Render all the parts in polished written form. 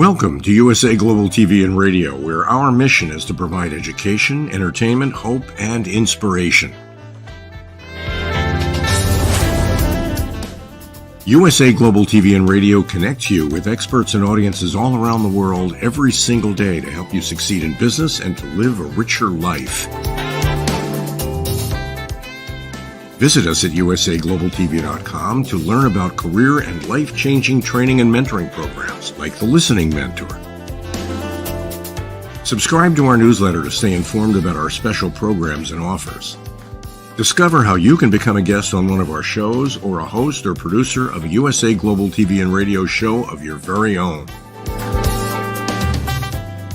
Welcome to USA Global TV and Radio, where our mission is to provide education, entertainment, hope, and inspiration. USA Global TV and Radio connects you with experts and audiences all around the world every single day to help you succeed in business and to live a richer life. Visit us at usaglobaltv.com to learn about career and life-changing training and mentoring programs like the Listening Mentor. Subscribe to our newsletter to stay informed about our special programs and offers. Discover how you can become a guest on one of our shows or a host or producer of a USA Global TV and Radio show of your very own.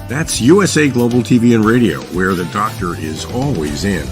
That's USA Global TV and Radio, where the doctor is always in.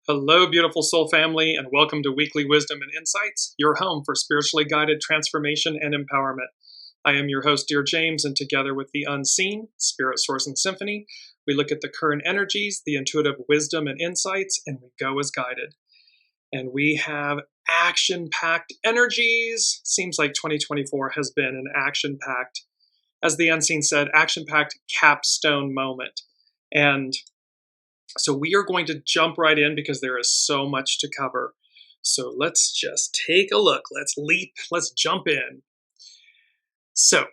Hello, beautiful soul family, and welcome to Weekly Wisdom and Insights, your home for spiritually guided transformation and empowerment. I am your host, Dearjames, and together with the Unseen, Spirit, Source, and Symphony, we look at the current energies, the intuitive wisdom and insights, and we go as guided. And we have action-packed energies. Seems like 2024 has been an action-packed, as the Unseen said, action-packed capstone moment. And so we are going to jump right in because there is so much to cover. So let's just take a look. Let's leap. Let's jump in. So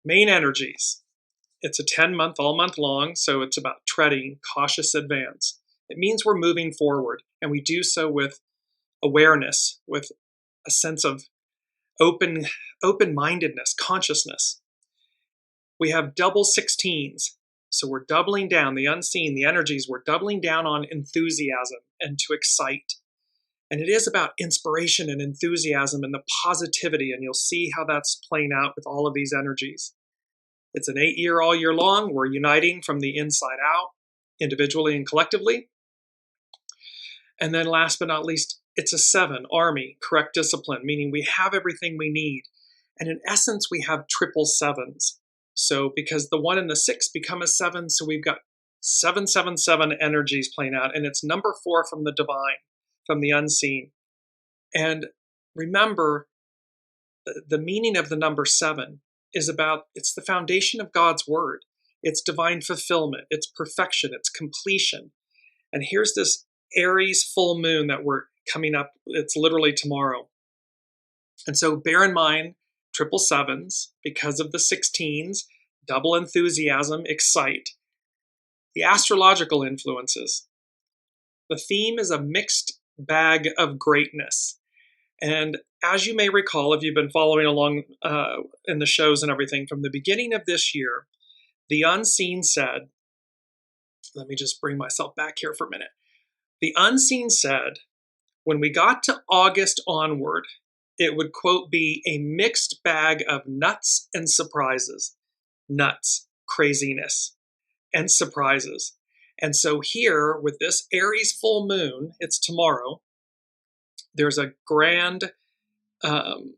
main energies. It's a 10-month, all month long. So it's about treading cautious advance. It means we're moving forward, and we do so with awareness, with a sense of open-mindedness, consciousness. We have double 16s. So we're doubling down, the unseen, the energies, we're doubling down on enthusiasm and to excite. And it is about inspiration and enthusiasm and the positivity, and you'll see how that's playing out with all of these energies. It's an 8-year all year long. We're uniting from the inside out, individually and collectively. And then last but not least, it's a 7, army, correct discipline, meaning we have everything we need. And in essence, we have triple 7s. So because the 1 and the 6 become a 7, so we've got 777 energies playing out, and it's number 4 from the divine, from the unseen. And remember, the meaning of the number 7 is about, it's the foundation of God's word. It's divine fulfillment, it's perfection, it's completion. And here's this Aries full moon that we're coming up, it's literally tomorrow. And so bear in mind, triple 7s, because of the 16s, double enthusiasm, excite. The astrological influences. The theme is a mixed bag of greatness. And as you may recall, if you've been following along in the shows and everything, from the beginning of this year, the Unseen said, let me just bring myself back here for a minute. The Unseen said, when we got to August onward, it would, quote, be a mixed bag of nuts and surprises. Nuts, craziness, and surprises. And so here, with this Aries full moon, it's tomorrow, there's a grand, drawing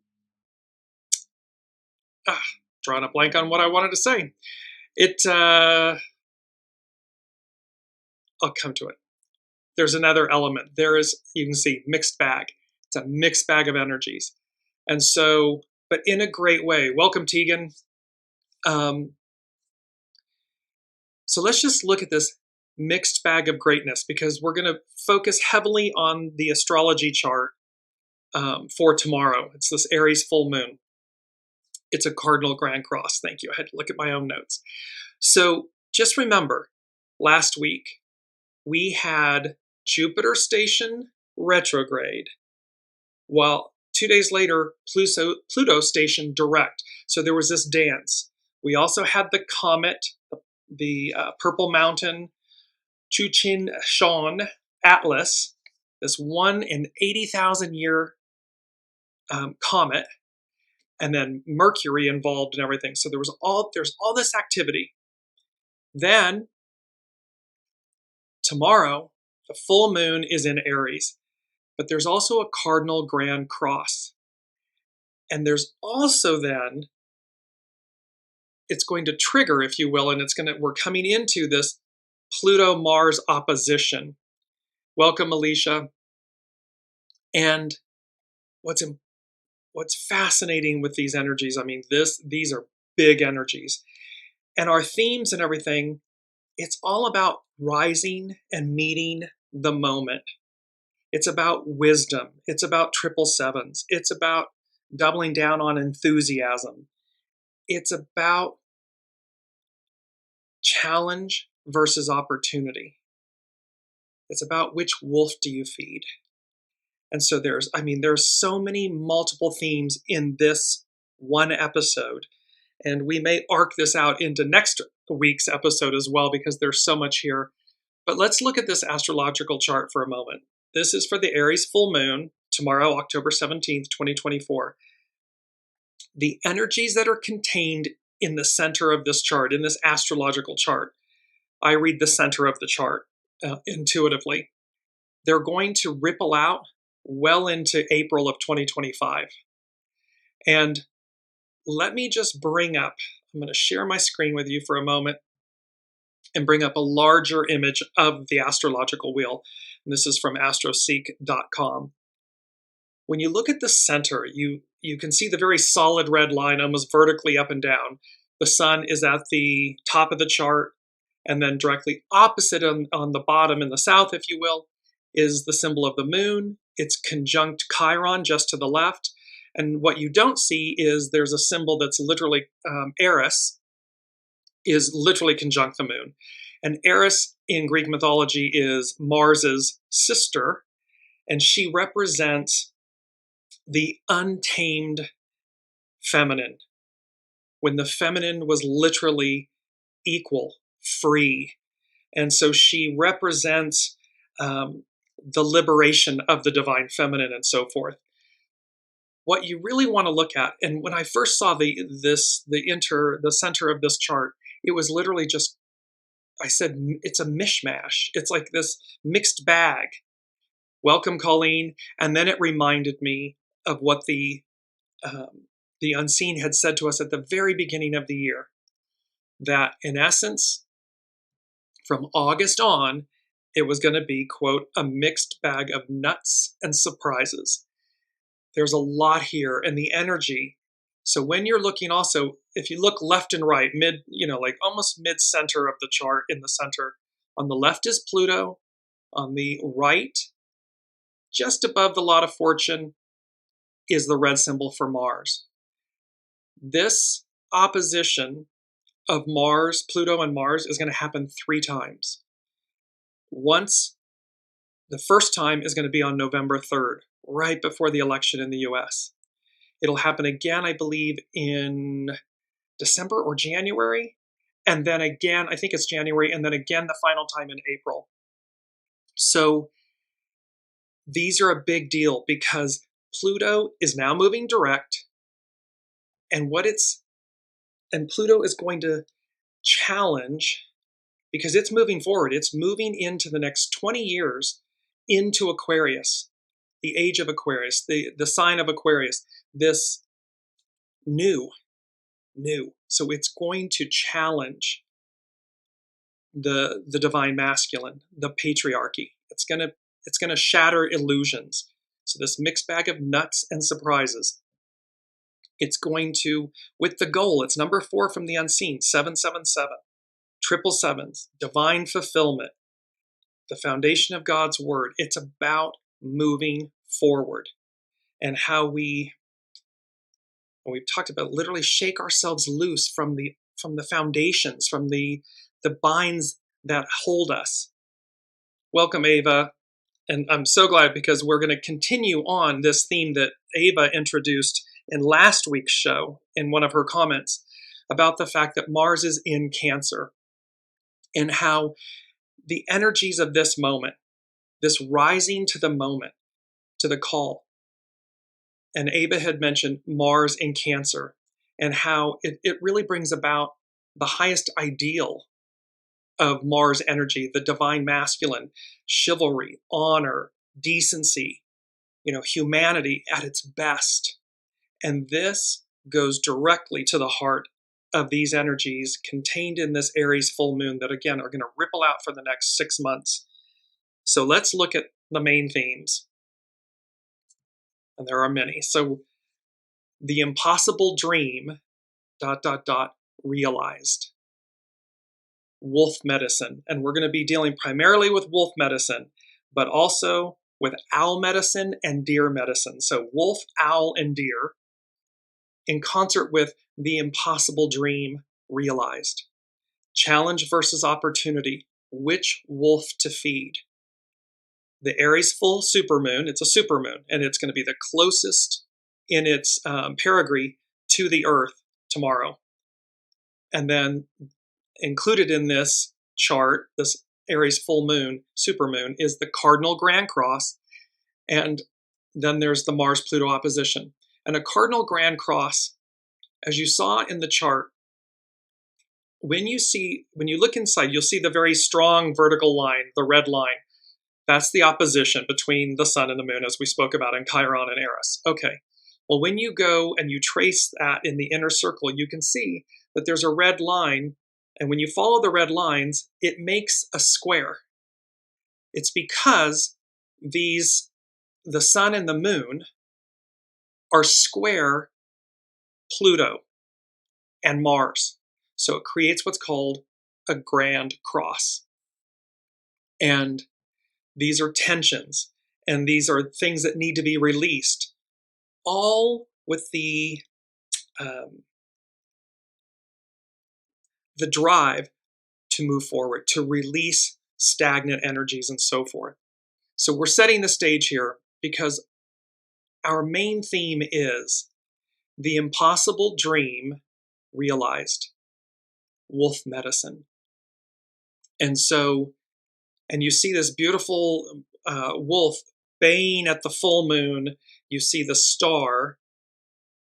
a blank on what I wanted to say. I'll come to it. There's another element. There is, you can see, mixed bag. It's a mixed bag of energies. And so, but in a great way. Welcome, Tegan. So let's just look at this mixed bag of greatness, because we're going to focus heavily on the astrology chart for tomorrow. It's this Aries full moon. It's a cardinal grand cross. Thank you. I had to look at my own notes. So just remember, last week we had Jupiter station retrograde, while 2 days later, Pluto stationed direct. So there was this dance. We also had the comet, the Purple Mountain, CHING Atlas, this 1 in 80,000 year comet, and then Mercury involved and everything. So there's all this activity. Then tomorrow, the full moon is in Aries, but there's also a cardinal grand cross. And there's also then, it's going to trigger, if you will, and we're coming into this Pluto-Mars opposition. Welcome, Alicia. And what's fascinating with these energies, I mean, these are big energies. And our themes and everything, it's all about rising and meeting the moment. It's about wisdom. It's about 777s. It's about doubling down on enthusiasm. It's about challenge versus opportunity. It's about which wolf do you feed. And so there's so many multiple themes in this one episode. And we may arc this out into next week's episode as well, because there's so much here. But let's look at this astrological chart for a moment. This is for the Aries full moon, tomorrow, October 17th, 2024. The energies that are contained in the center of this chart, in this astrological chart, I read the center of the chart intuitively. They're going to ripple out well into April of 2025. And let me just I'm going to share my screen with you for a moment and bring up a larger image of the astrological wheel. And this is from astroseek.com. When you look at the center, you can see the very solid red line almost vertically up and down. The sun is at the top of the chart, and then directly opposite on the bottom in the south, if you will, is the symbol of the moon. It's conjunct Chiron just to the left. And what you don't see is there's a symbol that's literally, ARIES is literally conjunct the moon. And ARIES in Greek mythology is Mars's sister, and she represents the untamed feminine, when the feminine was literally equal, free. And so she represents the liberation of the divine feminine and so forth. What you really want to look at, and when I first saw the center of this chart, it was literally just, I said, it's a mishmash. It's like this mixed bag. Welcome, Colleen. And then it reminded me of what the unseen had said to us at the very beginning of the year, that in essence, from August on, it was going to be, quote, a mixed bag of nuts and surprises. There's a lot here, and the energy. So when you're looking also, if you look left and right, like almost mid-center of the chart, in the center, on the left is Pluto, on the right, just above the Lot of Fortune, is the red symbol for Mars. This opposition of Mars, Pluto and Mars, is going to happen 3 times. Once, the first time is going to be on November 3rd, right before the election in the US. It'll happen again, I believe, in December or January, and then again, I think it's January, and then again the final time in April. So these are a big deal because Pluto is now moving direct, and Pluto is going to challenge, because it's moving forward. It's moving into the next 20 years into Aquarius, the age of Aquarius, the sign of Aquarius, this new. So it's going to challenge the divine masculine, the patriarchy. It's going to shatter illusions. So this mixed bag of nuts and surprises. It's going to, with the goal, it's number 4 from the unseen, 777, 777s, divine fulfillment, the foundation of God's word. It's about moving forward, and how we've talked about, literally shake ourselves loose from the foundations, from the binds that hold us. Welcome, Ava And I'm so glad, because we're going to continue on this theme that Ava introduced in last week's show in one of her comments about the fact that Mars is in Cancer, and how the energies of this moment, this rising to the moment, to the call. And Ava had mentioned Mars in Cancer, and how it really brings about the highest ideal of Mars energy, the divine masculine, chivalry, honor, decency, humanity at its best. And this goes directly to the heart of these energies contained in this Aries full moon that, again, are going to ripple out for the next 6 months. So let's look at the main themes. And there are many. So the impossible dream, ... realized. Wolf medicine. And we're going to be dealing primarily with wolf medicine, but also with owl medicine and deer medicine. So wolf, owl, and deer in concert with the impossible dream realized. Challenge versus opportunity. Which wolf to feed? The Aries full supermoon, it's a supermoon, and it's going to be the closest in its perigee to the Earth tomorrow. And then included in this chart, this Aries full moon, supermoon, is the cardinal grand cross, and then there's the Mars-Pluto opposition. And a cardinal grand cross, as you saw in the chart, when you look inside, you'll see the very strong vertical line, the red line. That's the opposition between the sun and the moon, as we spoke about in Chiron and Eris. Okay, well, when you go and you trace that in the inner circle, you can see that there's a red line, and when you follow the red lines, it makes a square. It's because the sun and the moon are square Pluto and Mars. So it creates what's called a grand cross. And these are tensions, and these are things that need to be released, all with the drive to move forward, to release stagnant energies and so forth. So we're setting the stage here because our main theme is the impossible dream realized. Wolf medicine. And you see this beautiful wolf baying at the full moon. You see the star,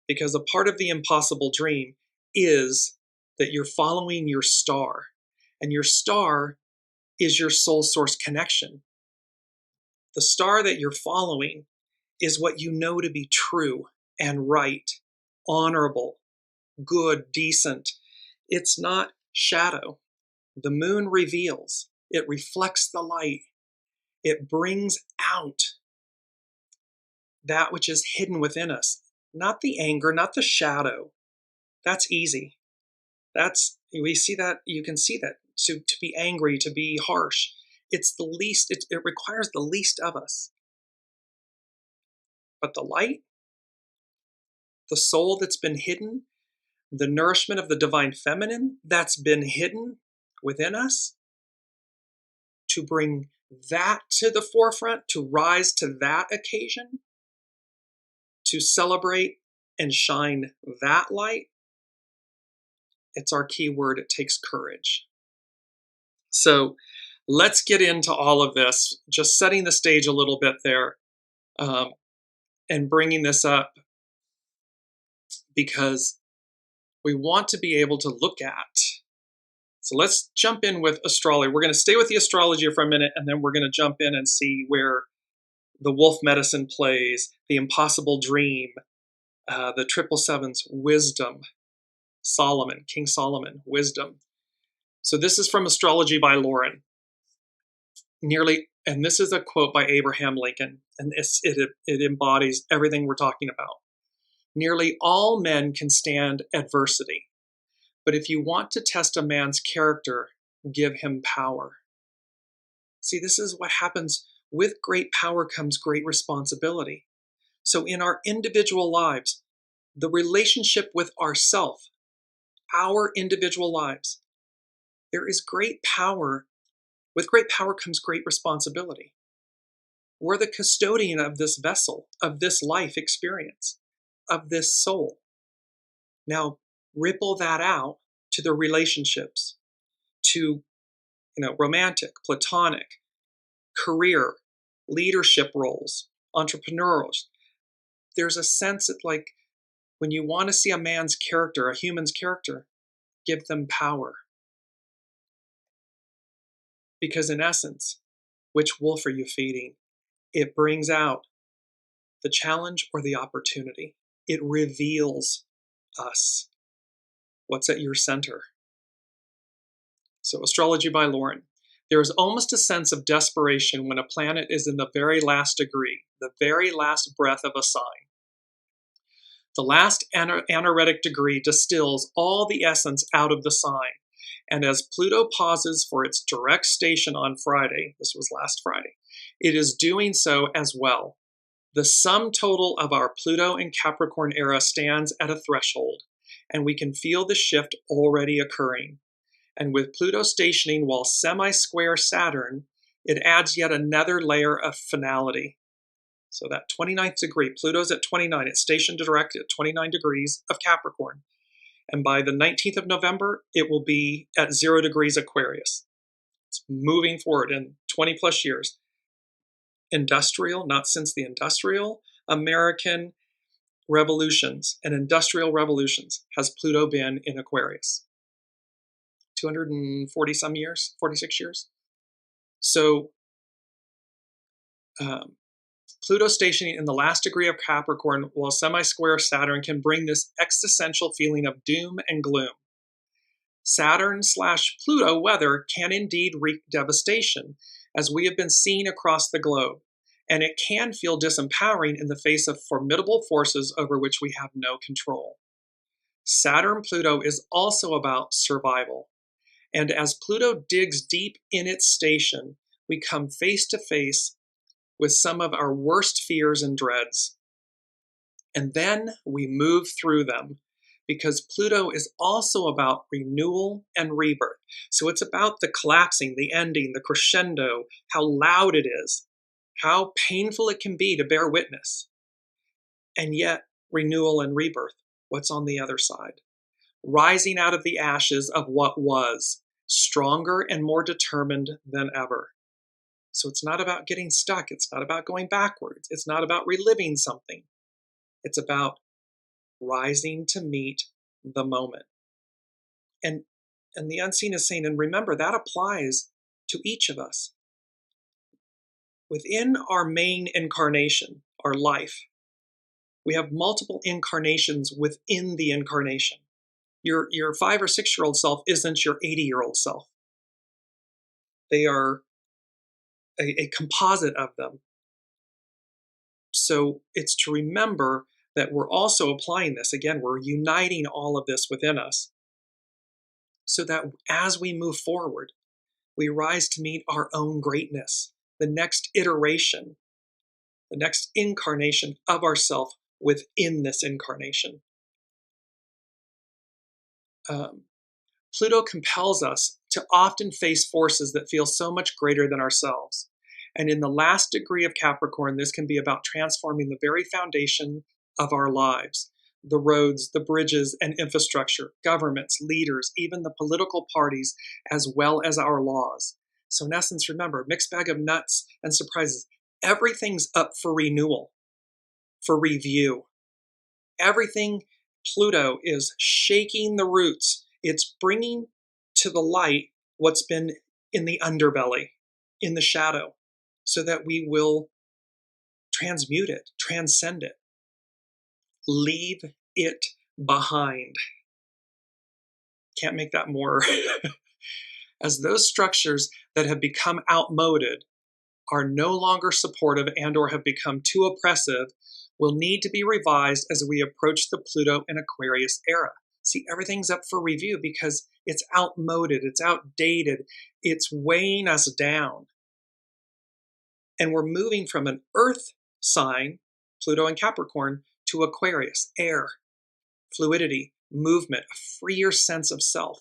because a part of the impossible dream is that you're following your star. And your star is your soul source connection. The star that you're following is what you know to be true and right, honorable, good, decent. It's not shadow. The moon reveals. It reflects the light. It brings out that which is hidden within us. Not the anger, not the shadow. That's easy. We see that, you can see that. To be angry, to be harsh. It's the least, it requires the least of us. But the light, the soul that's been hidden, the nourishment of the divine feminine that's been hidden within us, to bring that to the forefront, to rise to that occasion, to celebrate and shine that light, it's our key word. It takes courage. So let's get into all of this, just setting the stage a little bit there, and bringing this up because we want to be able to look at. So let's jump in with astrology. We're going to stay with the astrology for a minute, and then we're going to jump in and see where the wolf medicine plays, the impossible dream, the 777's wisdom, Solomon, King Solomon, wisdom. So this is from Astrology by Lauren. And this is a quote by Abraham Lincoln, and it embodies everything we're talking about. Nearly all men can stand adversity, but if you want to test a man's character, give him power. See, this is what happens. With great power comes great responsibility. So in our individual lives, the relationship with ourself, our individual lives, there is great power. With great power comes great responsibility. We're the custodian of this vessel, of this life experience, of this soul. Now, ripple that out to the relationships, to romantic, platonic, career, leadership roles, entrepreneurial. There's a sense that, like, when you want to see a man's character, a human's character, give them power. Because in essence, which wolf are you feeding? It brings out the challenge or the opportunity. It reveals us. What's at your center? So, Astrology by Lauren. There is almost a sense of desperation when a planet is in the very last degree, the very last breath of a sign. The last anaretic degree distills all the essence out of the sign. And as Pluto pauses for its direct station on Friday, this was last Friday, it is doing so as well. The sum total of our Pluto and Capricorn era stands at a threshold, and we can feel the shift already occurring. And with Pluto stationing while semi-square Saturn, it adds yet another layer of finality. So that 29th degree, Pluto's at 29, it's stationed direct at 29 degrees of Capricorn. And by the 19th of November, it will be at 0 degrees Aquarius. It's moving forward in 20 plus years. Industrial, not since the industrial American revolutions and industrial revolutions has Pluto been in Aquarius. 240 some years, 46 years. So Pluto stationing in the last degree of Capricorn while semi-square Saturn can bring this existential feeling of doom and gloom. Saturn/Pluto weather can indeed wreak devastation, as we have been seeing across the globe, and it can feel disempowering in the face of formidable forces over which we have no control. Saturn-Pluto is also about survival, and as Pluto digs deep in its station, we come face to face with some of our worst fears and dreads. And then we move through them, because Pluto is also about renewal and rebirth. So it's about the collapsing, the ending, the crescendo, how loud it is, how painful it can be to bear witness. And yet, renewal and rebirth, what's on the other side? Rising out of the ashes of what was, stronger and more determined than ever. So it's not about getting stuck. It's not about going backwards. It's not about reliving something. It's about rising to meet the moment. And the unseen is saying, and remember, that applies to each of us. Within our main incarnation, our life, we have multiple incarnations within the incarnation. Your 5 or 6 year old self isn't your 80-year-old self. They are a composite of them. So it's to remember that we're also applying this. Again, we're uniting all of this within us so that as we move forward, we rise to meet our own greatness, the next iteration, the next incarnation of ourself within this incarnation. Pluto compels us to often face forces that feel so much greater than ourselves. And in the last degree of Capricorn, this can be about transforming the very foundation of our lives, the roads, the bridges, and infrastructure, governments, leaders, even the political parties, as well as our laws. So in essence, remember, mixed bag of nuts and surprises. Everything's up for renewal, for review. Everything, Pluto is shaking the roots. It's bringing to the light what's been in the underbelly, in the shadow, so that we will transmute it, transcend it, leave it behind. Can't make that more. As those structures that have become outmoded are no longer supportive and or have become too oppressive, will need to be revised as we approach the Pluto and Aquarius era. See, everything's up for review because it's outmoded, it's outdated, it's weighing us down. And we're moving from an earth sign, Pluto and Capricorn, to Aquarius, air, fluidity, movement, a freer sense of self.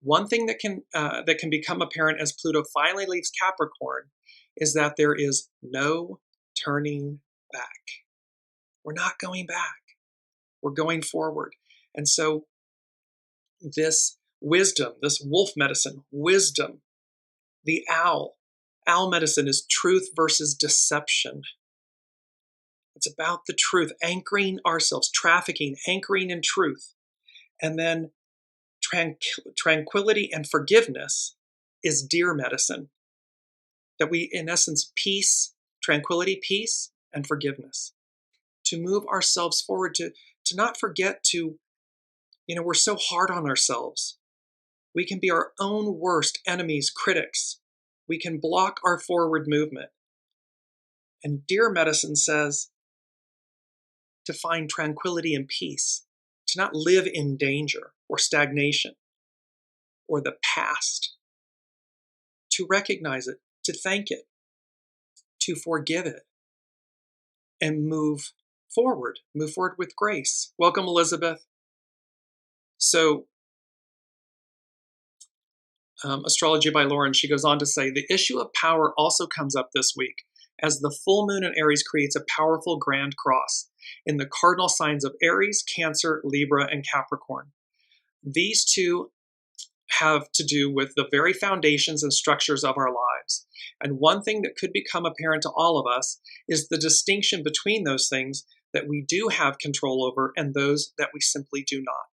One thing that can become apparent as Pluto finally leaves Capricorn is that there is no turning back. We're not going back. We're going forward. And so this wisdom, this wolf medicine, wisdom, the owl medicine is truth versus deception. It's about the truth, anchoring ourselves, trafficking, anchoring in truth. And then tranquility and forgiveness is deer medicine. That we, in essence, peace, tranquility, peace, and forgiveness. To move ourselves forward, to not forget to, we're so hard on ourselves. We can be our own worst enemies, critics. We can block our forward movement. And deer medicine says to find tranquility and peace, to not live in danger or stagnation or the past, to recognize it, to thank it, to forgive it, and move forward with grace. Welcome, Elizabeth. So, Astrology by Lauren, she goes on to say, the issue of power also comes up this week, as the full moon in Aries creates a powerful grand cross in the cardinal signs of Aries, Cancer, Libra, and Capricorn. These two have to do with the very foundations and structures of our lives. And one thing that could become apparent to all of us is the distinction between those things that we do have control over and those that we simply do not.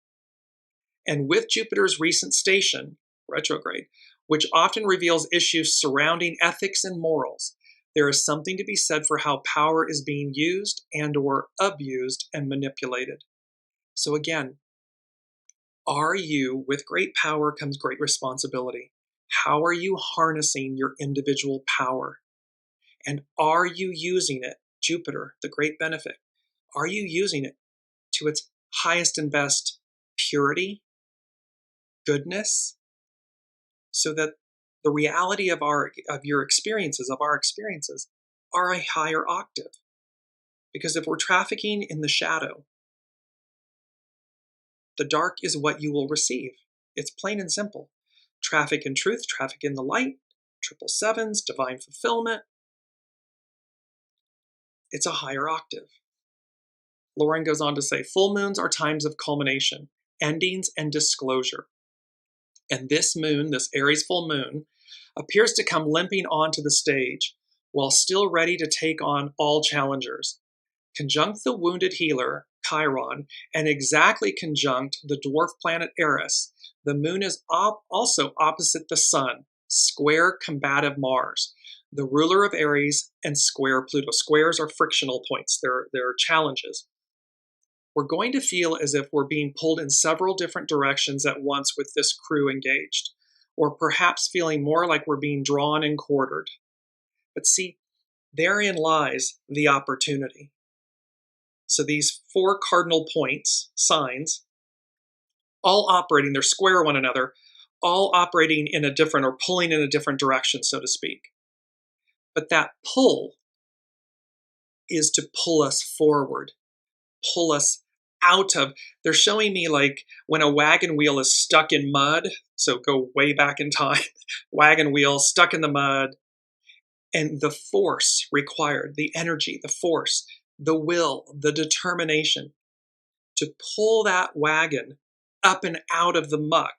And with Jupiter's recent station, retrograde, which often reveals issues surrounding ethics and morals, there is something to be said for how power is being used and or abused and manipulated. So again, with great power comes great responsibility. How are you harnessing your individual power? And are you using it, Jupiter, the great benefit, are you using it to its highest and best purity, goodness, so that the reality of our experiences are a higher octave? Because if we're trafficking in the shadow, the dark is what you will receive. It's plain and simple. Traffic in truth, traffic in the light, 777s, divine fulfillment. It's a higher octave. Lauren goes on to say, full moons are times of culmination, endings, and disclosure. And this moon, this Aries full moon, appears to come limping onto the stage while still ready to take on all challengers. Conjunct the wounded healer, Chiron, and exactly conjunct the dwarf planet Eris, the moon is also opposite the sun, square combative Mars, the ruler of Aries, and square Pluto. Squares are frictional points. They're challenges. We're going to feel as if we're being pulled in several different directions at once with this crew engaged, or perhaps feeling more like we're being drawn and quartered. But see, therein lies the opportunity. So these 4 cardinal points, signs, all operating, they're square one another, all operating in a different or pulling in a different direction, so to speak. But that pull is to pull us forward, pull us out of, they're showing me like when a wagon wheel is stuck in mud, so go way back in time, wagon wheel stuck in the mud, and the force required, the energy, the force, the will, the determination to pull that wagon up and out of the muck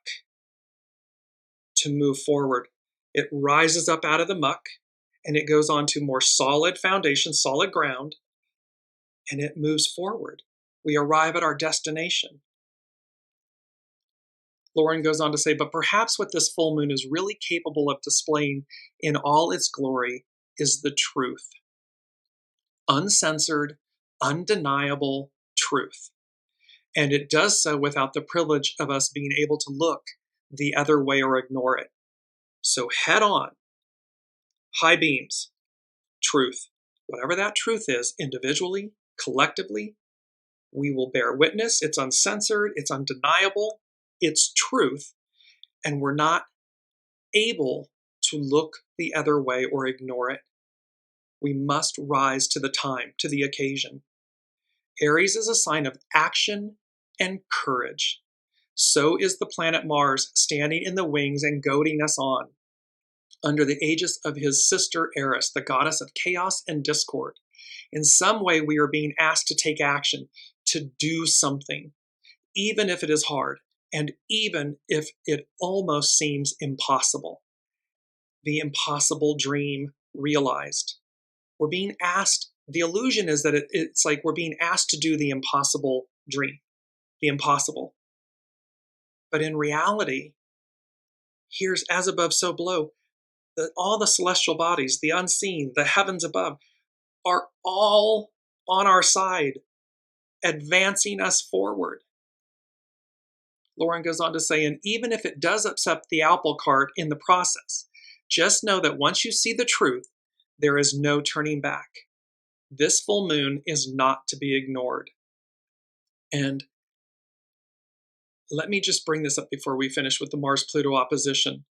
to move forward. It rises up out of the muck and it goes on to more solid foundation, solid ground, and it moves forward. We arrive at our destination. Lauren goes on to say, but perhaps what this full moon is really capable of displaying in all its glory is the truth. Uncensored, undeniable truth. And it does so without the privilege of us being able to look the other way or ignore it. So head on, high beams, truth. Whatever that truth is, individually, collectively, we will bear witness. It's uncensored, it's undeniable, it's truth, and we're not able to look the other way or ignore it. We must rise to the time, to the occasion. Aries is a sign of action and courage. So is the planet Mars standing in the wings and goading us on. under the aegis of his sister Eris, the goddess of chaos and discord. In some way, we are being asked to take action, to do something, even if it is hard, and even if it almost seems impossible. The impossible dream realized. We're being asked, the illusion is that it's like we're being asked to do the impossible dream, the impossible. But in reality, here's as above, so below. All the celestial bodies, the unseen, the heavens above, are all on our side, advancing us forward. Lauren goes on to say, and even if it does upset the apple cart in the process, just know that once you see the truth, there is no turning back. This full moon is not to be ignored. And let me just bring this up before we finish with the Mars-Pluto opposition.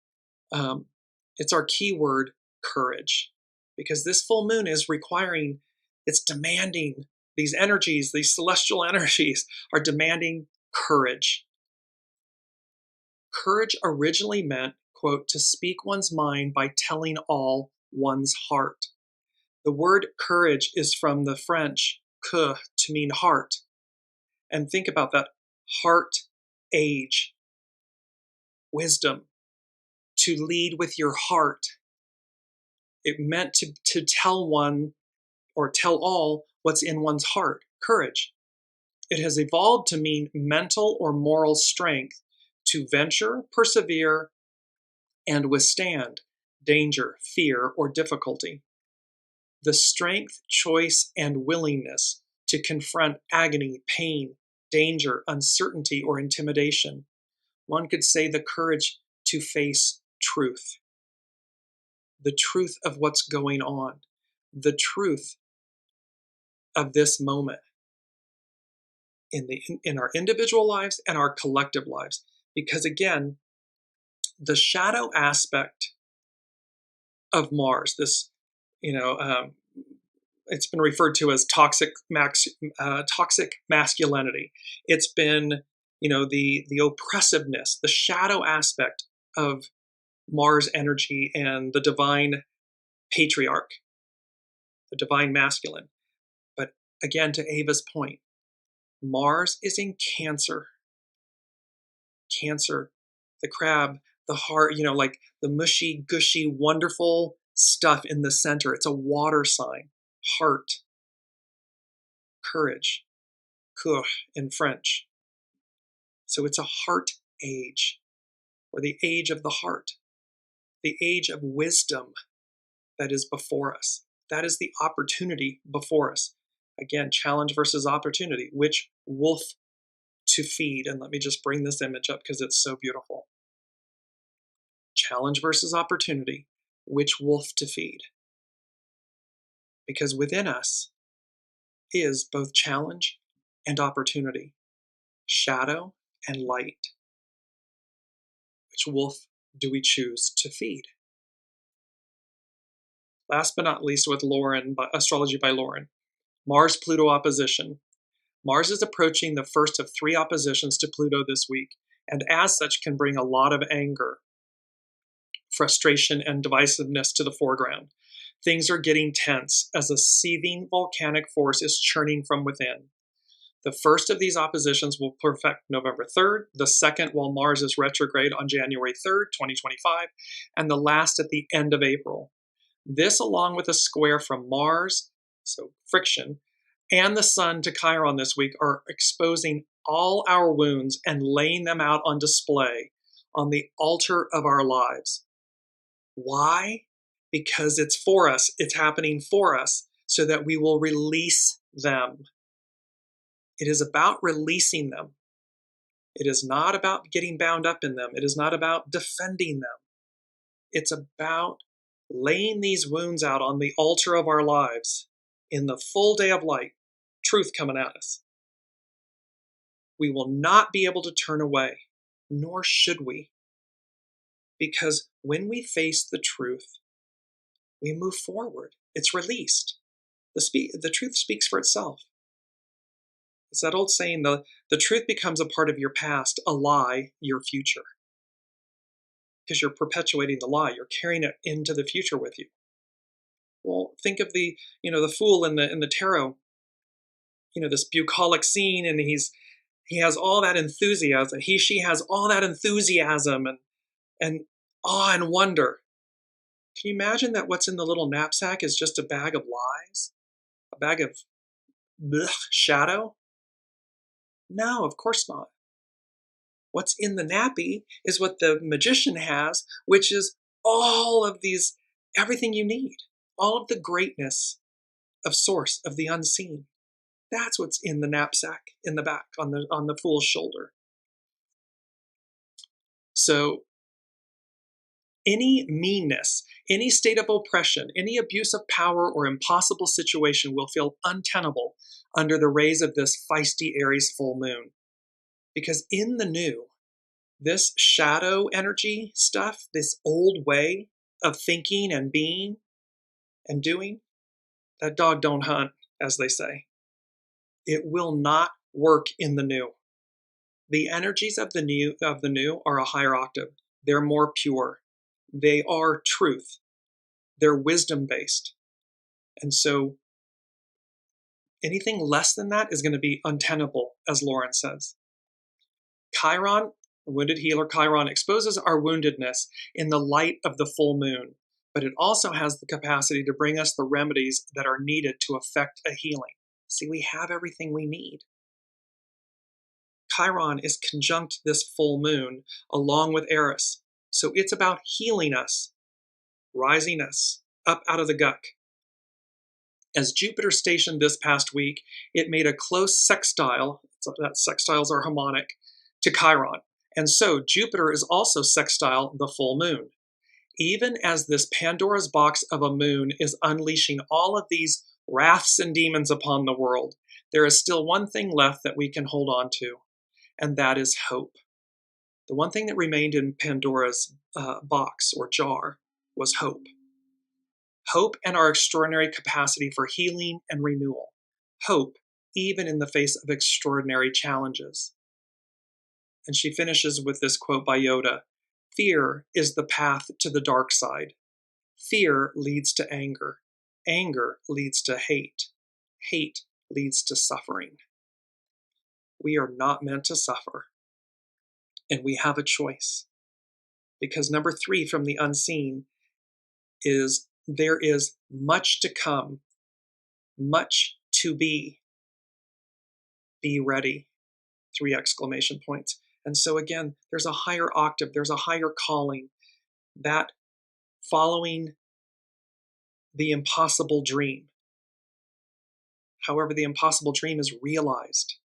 It's our keyword, courage, because this full moon is requiring, it's demanding, these energies, these celestial energies are demanding courage. Courage originally meant, quote, to speak one's mind by telling all one's heart. The word courage is from the French coeur, to mean heart. And think about that, heart, age, wisdom, to lead with your heart. It meant to tell one or tell all what's in one's heart, courage. It has evolved to mean mental or moral strength to venture, persevere, and withstand danger, fear, or difficulty. The strength, choice, and willingness to confront agony, pain, danger, uncertainty, or intimidation. One could say the courage to face truth. The truth of what's going on. The truth of this moment in our individual lives and our collective lives. Because again, the shadow aspect of Mars, this, it's been referred to as toxic masculinity. It's been, the oppressiveness, the shadow aspect of Mars energy and the divine patriarch, the divine masculine. But again, to Ava's point, Mars is in Cancer. Cancer, the crab, the heart, like the mushy, gushy, wonderful stuff in the center. It's a water sign. Heart. Courage. Coeur in French. So it's a heart age, or the age of the heart. The age of wisdom that is before us. That is the opportunity before us. Again, challenge versus opportunity. Which wolf to feed? And let me just bring this image up because it's so beautiful. Challenge versus opportunity. Which wolf to feed? Because within us is both challenge and opportunity, shadow and light. Which wolf do we choose to feed? Last but not least, with Lauren, Astrology by Lauren, Mars-Pluto opposition. Mars is approaching the first of 3 oppositions to Pluto this week, and as such can bring a lot of anger, frustration, and divisiveness to the foreground. Things are getting tense as a seething volcanic force is churning from within. The first of these oppositions will perfect November 3rd, the second while Mars is retrograde on January 3rd, 2025, and the last at the end of April. This, along with a square from Mars, so friction, and the Sun to Chiron this week are exposing all our wounds and laying them out on display on the altar of our lives. Why? Because it's for us. It's happening for us so that we will release them. It is about releasing them. It is not about getting bound up in them. It is not about defending them. It's about laying these wounds out on the altar of our lives in the full day of light, truth coming at us. We will not be able to turn away, nor should we. Because when we face the truth, we move forward. It's released. The truth speaks for itself. It's that old saying, the truth becomes a part of your past, a lie, your future. because you're perpetuating the lie. You're carrying it into the future with you. Well, think of the fool in the tarot, this bucolic scene, and he has all that enthusiasm. She has all that enthusiasm and awe and wonder. Can you imagine that what's in the little knapsack is just a bag of lies? A bag of shadow? No, of course not. What's in the nappy is what the magician has, which is all of these, everything you need, all of the greatness of source, of the unseen. That's what's in the knapsack in the back on the fool's shoulder. So any meanness, any state of oppression, any abuse of power or impossible situation will feel untenable under the rays of this feisty Aries full moon. Because in the new, this shadow energy stuff, this old way of thinking and being and doing, that dog don't hunt, as they say. It will not work in the new. The energies of the new are a higher octave. They're more pure. They are truth. They're wisdom-based. And so anything less than that is going to be untenable, as Lauren says. Chiron, wounded healer Chiron, exposes our woundedness in the light of the full moon, but it also has the capacity to bring us the remedies that are needed to effect a healing. See, we have everything we need. Chiron is conjunct this full moon along with Aries. So it's about healing us, rising us up out of the guck. As Jupiter stationed this past week, it made a close sextile, so that sextiles are harmonic, to Chiron. And so Jupiter is also sextile the full moon. Even as this Pandora's box of a moon is unleashing all of these wraths and demons upon the world, there is still one thing left that we can hold on to, and that is hope. The one thing that remained in Pandora's box or jar was hope. Hope and our extraordinary capacity for healing and renewal. Hope, even in the face of extraordinary challenges. And she finishes with this quote by Yoda: "Fear is the path to the dark side. Fear leads to anger. Anger leads to hate. Hate leads to suffering." We are not meant to suffer. And we have a choice. Because number 3 from the unseen is there is much to come, much to be. Be ready. 3 exclamation points. And so again, there's a higher octave, there's a higher calling, that following the impossible dream. However, the impossible dream is realized.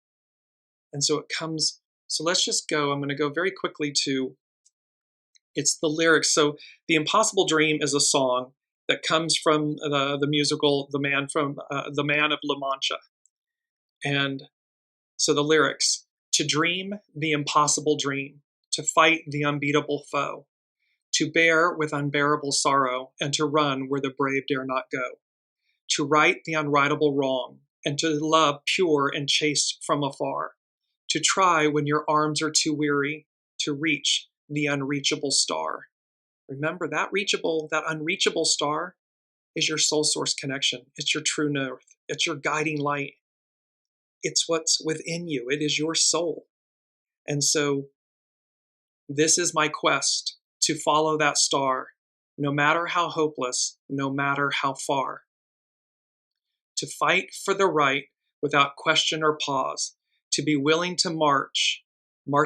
And so it comes, so let's just go, I'm going to go very quickly to, it's the lyrics. So The Impossible Dream is a song that comes from the musical The Man of La Mancha. And so the lyrics: to dream the impossible dream, to fight the unbeatable foe, to bear with unbearable sorrow, and to run where the brave dare not go, to right the unrightable wrong, and to love pure and chaste from afar, to try when your arms are too weary, to reach the unreachable star. Remember, that unreachable star is your soul source connection. It's your true north. It's your guiding light. It's what's within you. It is your soul. And so this is my quest, to follow that star, no matter how hopeless, no matter how far. To fight for the right without question or pause, to be willing to march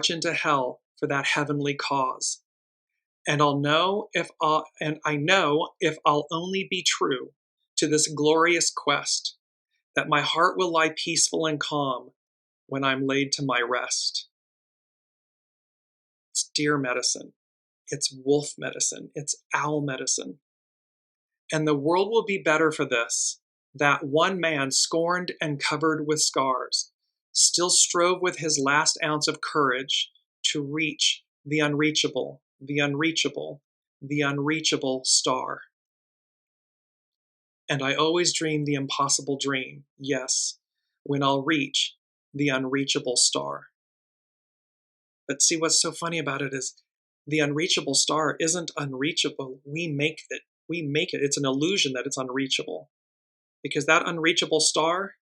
into hell for that heavenly cause. And I know if I'll only be true to this glorious quest, that my heart will lie peaceful and calm when I'm laid to my rest. It's deer medicine. It's wolf medicine. It's owl medicine. And the world will be better for this, that one man, scorned and covered with scars, still strove with his last ounce of courage to reach the unreachable, the unreachable, the unreachable star. And I always dream the impossible dream, yes, when I'll reach the unreachable star. But see, what's so funny about it is The unreachable star isn't unreachable. We make it. We make it. It's an illusion that it's unreachable. Because that unreachable star,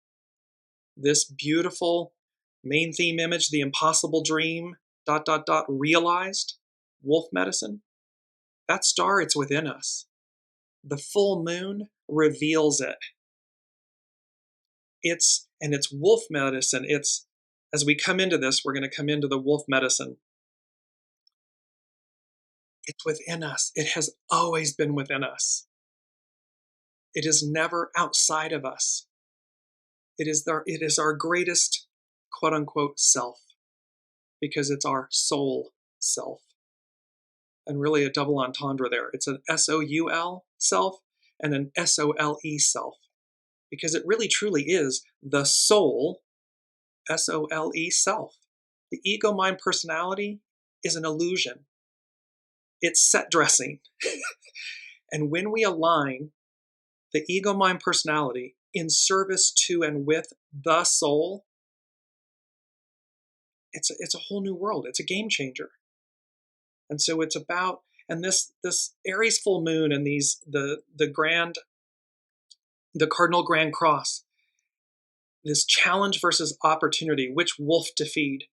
this beautiful main theme image, the impossible dream, ... realized, wolf medicine, that star, it's within us. The full moon reveals it. It's wolf medicine. As we come into this, we're going to come into the wolf medicine. It's within us. It has always been within us. It is never outside of us. It is our greatest, quote unquote, self, because it's our soul self. And really a double entendre there. It's an SOUL self and an SOLE self, because it really truly is the soul, SOLE self. The ego mind personality is an illusion. It's set dressing. And when we align the ego mind personality in service to and with the soul, it's a whole new world. It's a game changer. And so it's about, and this Aries full moon and the cardinal grand cross, this challenge versus opportunity, which wolf to feed.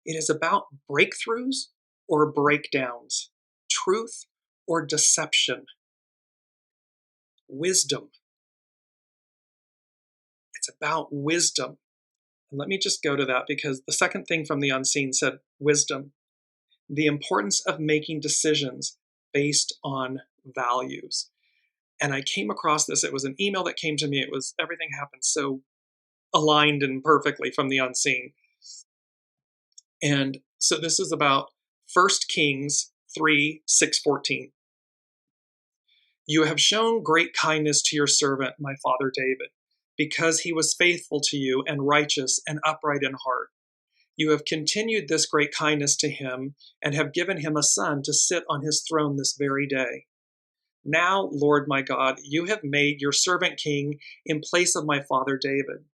It is about breakthroughs or breakdowns, truth or deception, wisdom. It's about wisdom. And let me just go to that, because the second thing from the unseen said wisdom, the importance of making decisions based on values. And I came across this. It was an email that came to me. It was, everything happened so aligned and perfectly from the unseen. And so this is about 1 Kings 3:6-14. You have shown great kindness to your servant, my father David, because he was faithful to you and righteous and upright in heart. You have continued this great kindness to him and have given him a son to sit on his throne this very day. Now, Lord my God, you have made your servant king in place of my father David.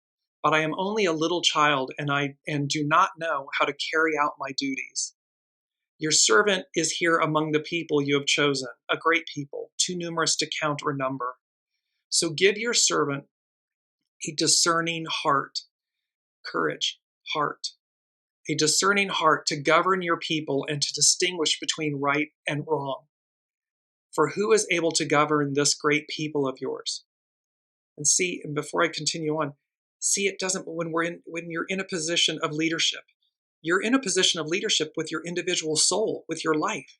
But I am only a little child, and do not know how to carry out my duties. Your servant is here among the people you have chosen, a great people, too numerous to count or number. So give your servant a discerning heart, courage, heart, a discerning heart to govern your people and to distinguish between right and wrong. For who is able to govern this great people of yours? And see, and before I continue on, see, it doesn't, when you're in a position of leadership, you're in a position of leadership with your individual soul, with your life,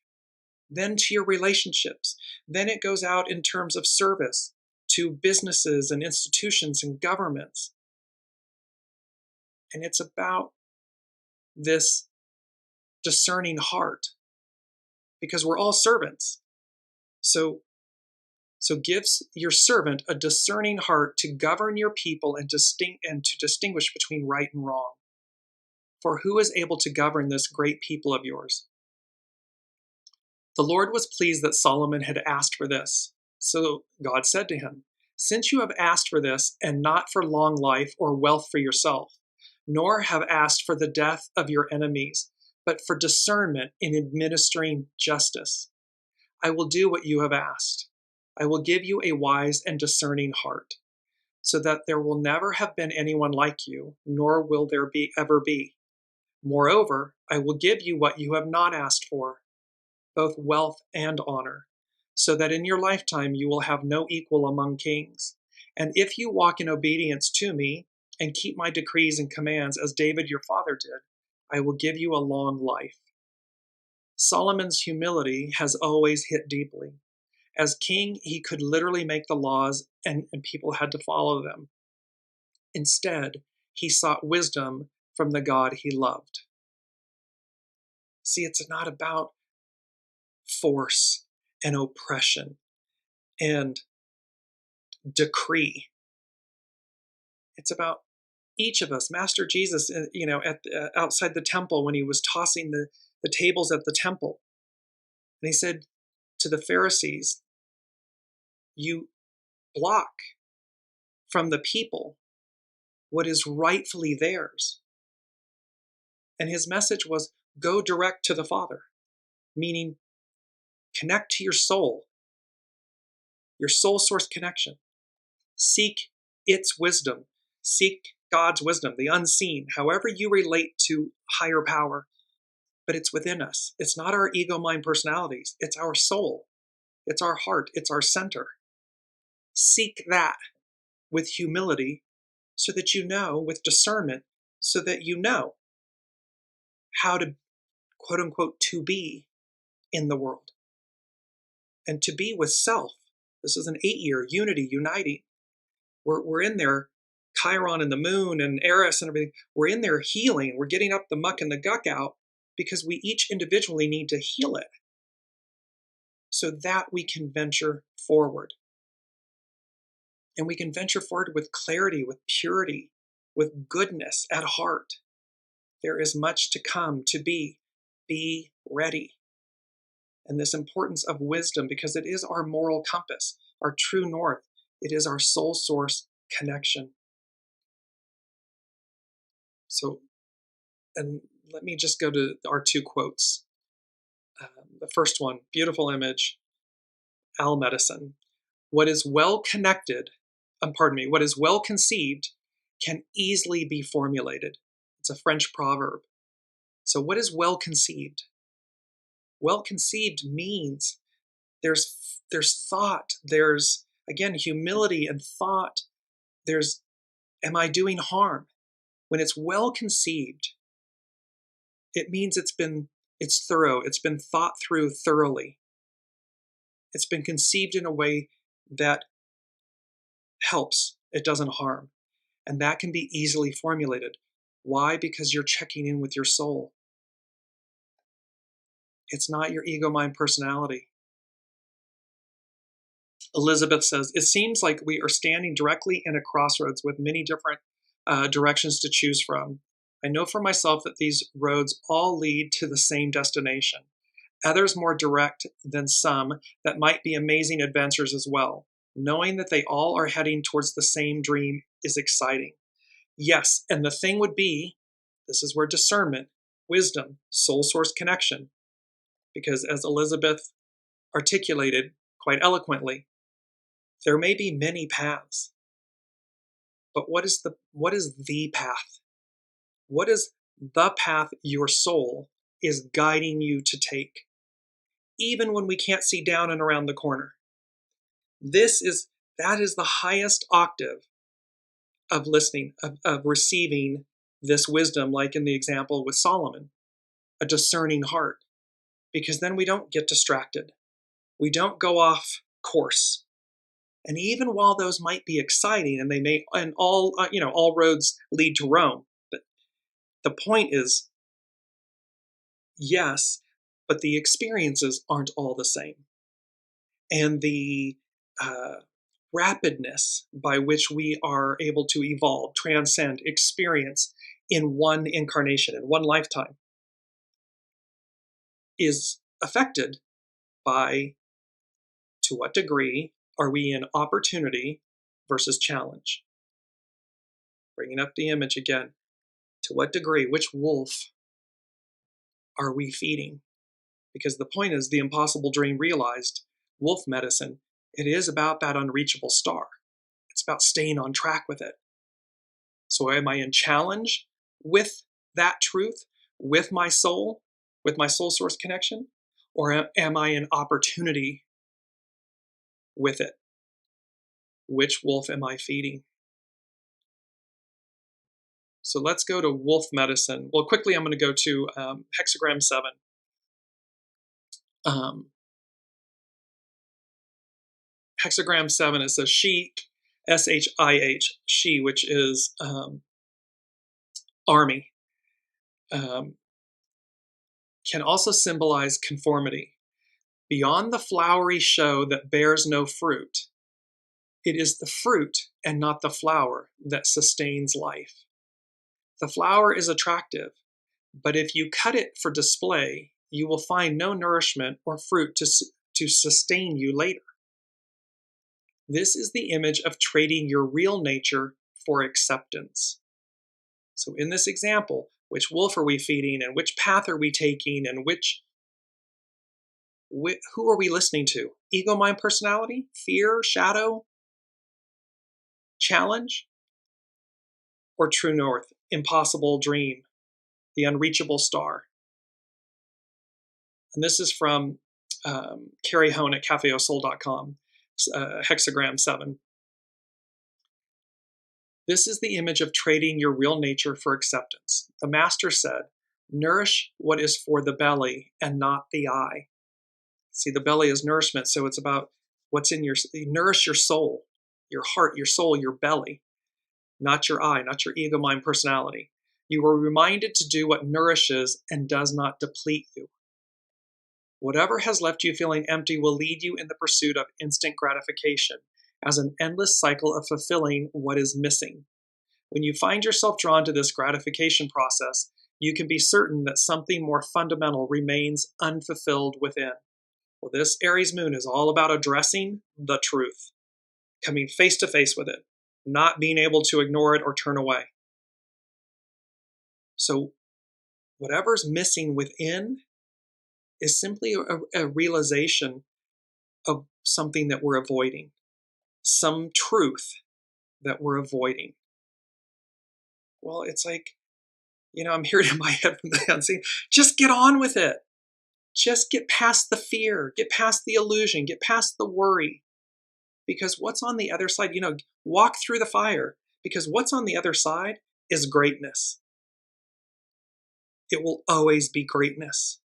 then to your relationships. Then it goes out in terms of service to businesses and institutions and governments. And it's about this discerning heart, because we're all servants. So gives your servant a discerning heart to govern your people and to distinguish between right and wrong. For who is able to govern this great people of yours? The Lord was pleased that Solomon had asked for this. So God said to him, since you have asked for this, and not for long life or wealth for yourself, nor have asked for the death of your enemies, but for discernment in administering justice, I will do what you have asked. I will give you a wise and discerning heart, so that there will never have been anyone like you, nor will there ever be. Moreover, I will give you what you have not asked for, both wealth and honor, so that in your lifetime you will have no equal among kings. And if you walk in obedience to me and keep my decrees and commands as David your father did, I will give you a long life. Solomon's humility has always hit deeply. As king, he could literally make the laws and people had to follow them. Instead, he sought wisdom from the God he loved. See, it's not about force and oppression and decree. It's about each of us. Master Jesus, outside the temple when he was tossing the tables at the temple, and he said to the Pharisees, you block from the people what is rightfully theirs. And his message was, go direct to the Father. meaning connect to your soul source connection. Seek its wisdom. Seek God's wisdom, the unseen, however you relate to higher power. But it's within us. It's not our ego, mind, personalities. It's our soul. It's our heart. It's our center. Seek that with humility so that you know, with discernment, so that you know how to, quote unquote, to be in the world. And to be with self. This is an 8-year unity, uniting. We're in there, Chiron and the moon and Aries and everything. We're in there healing. We're getting up the muck and the guck out because we each individually need to heal it so that we can venture forward. And we can venture forward with clarity, with purity, with goodness at heart. There is much to come to be. Be ready. And this importance of wisdom, because it is our moral compass, our true north. It is our soul source connection. So, and let me just go to our 2 quotes. The first one, beautiful image, Al Medicine. What is well connected, what is well conceived can easily be formulated. It's a French proverb. So what is well conceived? Well conceived means there's thought, there's, again, humility and thought. There's, am I doing harm? When it's well conceived, it means it's thorough. It's been thought through thoroughly. It's been conceived in a way that helps. It doesn't harm. And that can be easily formulated. Why? Because you're checking in with your soul. It's not your ego, mind, personality. Elizabeth says, it seems like we are standing directly in a crossroads with many different directions to choose from. I know for myself that these roads all lead to the same destination. Others more direct than some that might be amazing adventures as well. Knowing that they all are heading towards the same dream is exciting. Yes, and the thing would be, this is where discernment, wisdom, soul source connection, because as Elizabeth articulated quite eloquently, there may be many paths, but what is the path? What is the path your soul is guiding you to take, even when we can't see down and around the corner? That is the highest octave of listening, of receiving this wisdom, like in the example with Solomon, a discerning heart, because then we don't get distracted. We don't go off course. And even while those might be exciting, and they may, and all roads lead to Rome, but the point is, yes, but the experiences aren't all the same. And the rapidness by which we are able to evolve, transcend, experience in one incarnation, in one lifetime, is affected by to what degree are we in opportunity versus challenge. Bringing up the image again. To what degree, which wolf are we feeding? Because the point is the impossible dream realized, wolf medicine, it is about that unreachable star. It's about staying on track with it. So am I in challenge with that truth, with my soul source connection? Or am I in opportunity with it? Which wolf am I feeding? So let's go to wolf medicine. Well, quickly, I'm going to go to hexagram 7. Hexagram 7, it says she, S-H-I-H, she, which is army, can also symbolize conformity. Beyond the flowery show that bears no fruit, it is the fruit and not the flower that sustains life. The flower is attractive, but if you cut it for display, you will find no nourishment or fruit to sustain you later. This is the image of trading your real nature for acceptance. So in this example, which wolf are we feeding and which path are we taking and which Who are we listening to? Ego, mind, personality, fear, shadow, challenge, or true north, impossible dream, the unreachable star? And this is from Carrie Hone at cafeosoul.com, hexagram 7. This is the image of trading your real nature for acceptance. The master said, nourish what is for the belly and not the eye. See, the belly is nourishment, so it's about what's in your, nourish your soul, your heart, your soul, your belly, not your eye, not your ego, mind, personality. You are reminded to do what nourishes and does not deplete you. Whatever has left you feeling empty will lead you in the pursuit of instant gratification as an endless cycle of fulfilling what is missing. When you find yourself drawn to this gratification process, you can be certain that something more fundamental remains unfulfilled within. Well, this Aries moon is all about addressing the truth, coming face to face with it, not being able to ignore it or turn away. So whatever's missing within is simply a realization of something that we're avoiding, some truth that we're avoiding. Well, it's like, I'm hearing in my head from the unseen, just get on with it. Just get past the fear, get past the illusion, get past the worry. Because what's on the other side, walk through the fire, because what's on the other side is greatness. It will always be greatness.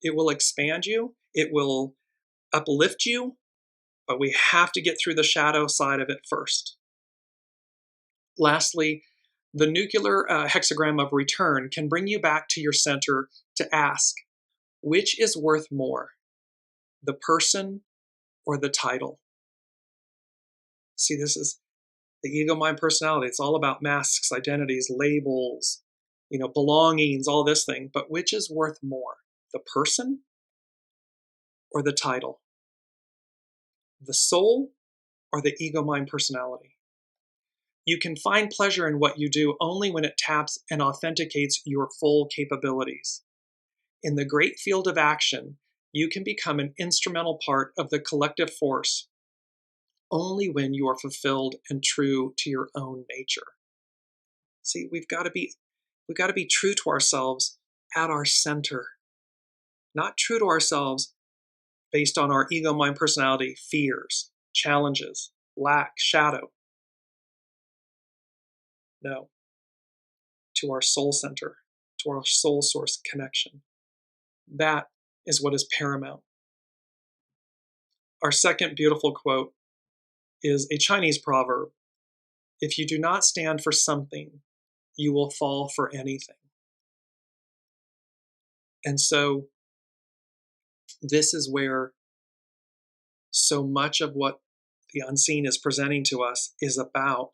It will expand you. It will uplift you, but we have to get through the shadow side of it first. Lastly, the nuclear hexagram of return can bring you back to your center to ask, which is worth more, the person or the title? See, this is the ego, mind, personality. It's all about masks, identities, labels, belongings, all this thing. But which is worth more, the person or the title? The soul or the ego, mind, personality? You can find pleasure in what you do only when it taps and authenticates your full capabilities. In the great field of action, you can become an instrumental part of the collective force only when you are fulfilled and true to your own nature. See, we've got to be true to ourselves at our center, not true to ourselves based on our ego, mind, personality, fears, challenges, lack, shadow. No, to our soul center, to our soul source connection. That is what is paramount. Our second beautiful quote is a Chinese proverb. If you do not stand for something, you will fall for anything. And so this is where so much of what the unseen is presenting to us is about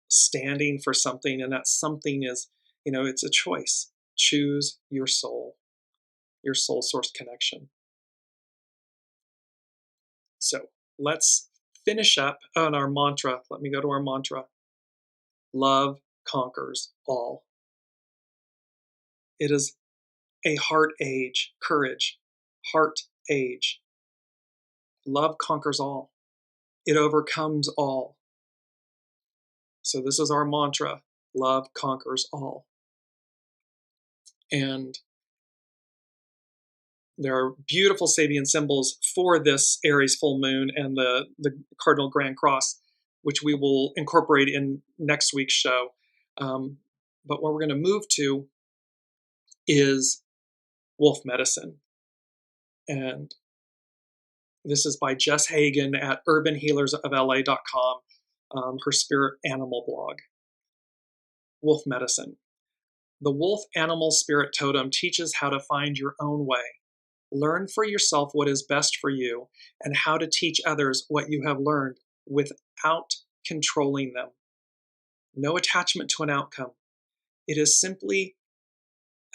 standing for something. And that something is, it's a choice. Choose your soul source connection. So let's finish up on our mantra. Let me go to our mantra. Love conquers all. It is a heart age, courage, heart age. Love conquers all. It overcomes all. So this is our mantra. Love conquers all. And there are beautiful Sabian symbols for this Aries full moon and the Cardinal Grand Cross, which we will incorporate in next week's show. But what we're going to move to is wolf medicine. And this is by Jess Hagen at urbanhealersofla.com, her spirit animal blog. Wolf medicine. The wolf animal spirit totem teaches how to find your own way. Learn for yourself what is best for you and how to teach others what you have learned without controlling them. No attachment to an outcome. It is simply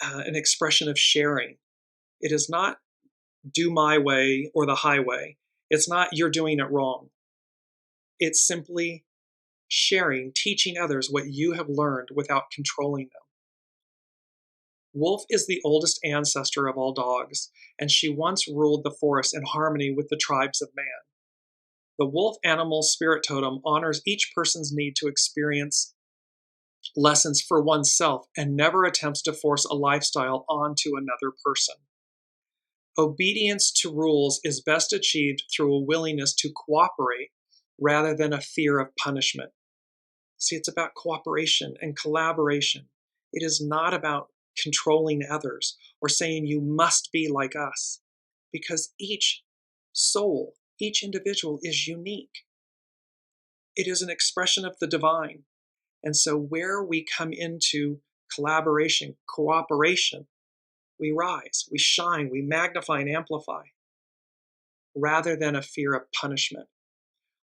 an expression of sharing. It is not do my way or the highway. It's not you're doing it wrong. It's simply sharing, teaching others what you have learned without controlling them. Wolf is the oldest ancestor of all dogs, and she once ruled the forest in harmony with the tribes of man. The wolf animal spirit totem honors each person's need to experience lessons for oneself and never attempts to force a lifestyle onto another person. Obedience to rules is best achieved through a willingness to cooperate rather than a fear of punishment. See, it's about cooperation and collaboration. It is not about controlling others or saying you must be like us, because each soul, each individual is unique. It is an expression of the divine. And so where we come into collaboration, cooperation, we rise, we shine, we magnify and amplify, rather than a fear of punishment.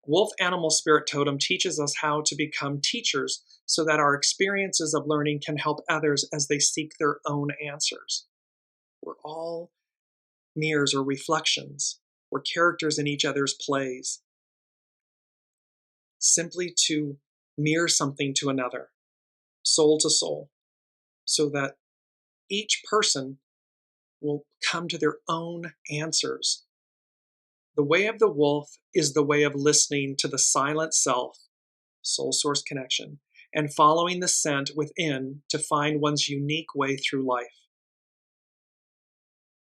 Wolf Animal Spirit Totem teaches us how to become teachers so that our experiences of learning can help others as they seek their own answers. We're all mirrors or reflections. We're characters in each other's plays. Simply to mirror something to another, soul to soul, so that each person will come to their own answers. The way of the wolf is the way of listening to the silent self, soul source connection, and following the scent within to find one's unique way through life.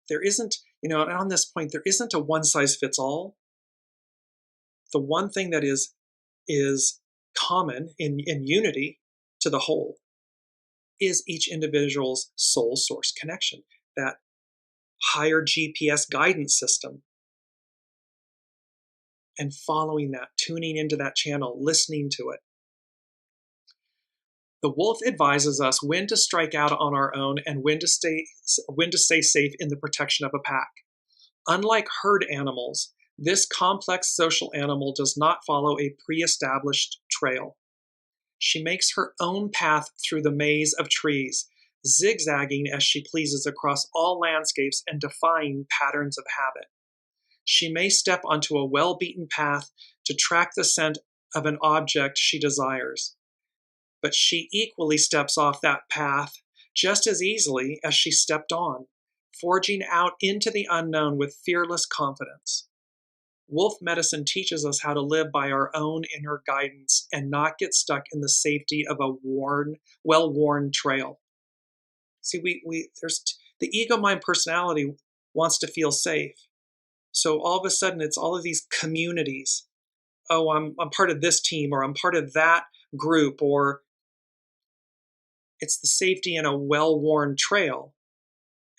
There isn't, and on this point, there isn't a one size fits all. The one thing that is common in unity to the whole is each individual's soul source connection, that higher GPS guidance system, and following that, tuning into that channel, listening to it. The wolf advises us when to strike out on our own and when to stay safe in the protection of a pack. Unlike herd animals, this complex social animal does not follow a pre-established trail. She makes her own path through the maze of trees, zigzagging as she pleases across all landscapes and defying patterns of habit. She may step onto a well-beaten path to track the scent of an object she desires, but she equally steps off that path just as easily as she stepped on, forging out into the unknown with fearless confidence. Wolf medicine teaches us how to live by our own inner guidance and not get stuck in the safety of a well-worn trail. See, there's the ego, mind, personality wants to feel safe. So all of a sudden, it's all of these communities. Oh, I'm part of this team, or I'm part of that group, or it's the safety in a well-worn trail,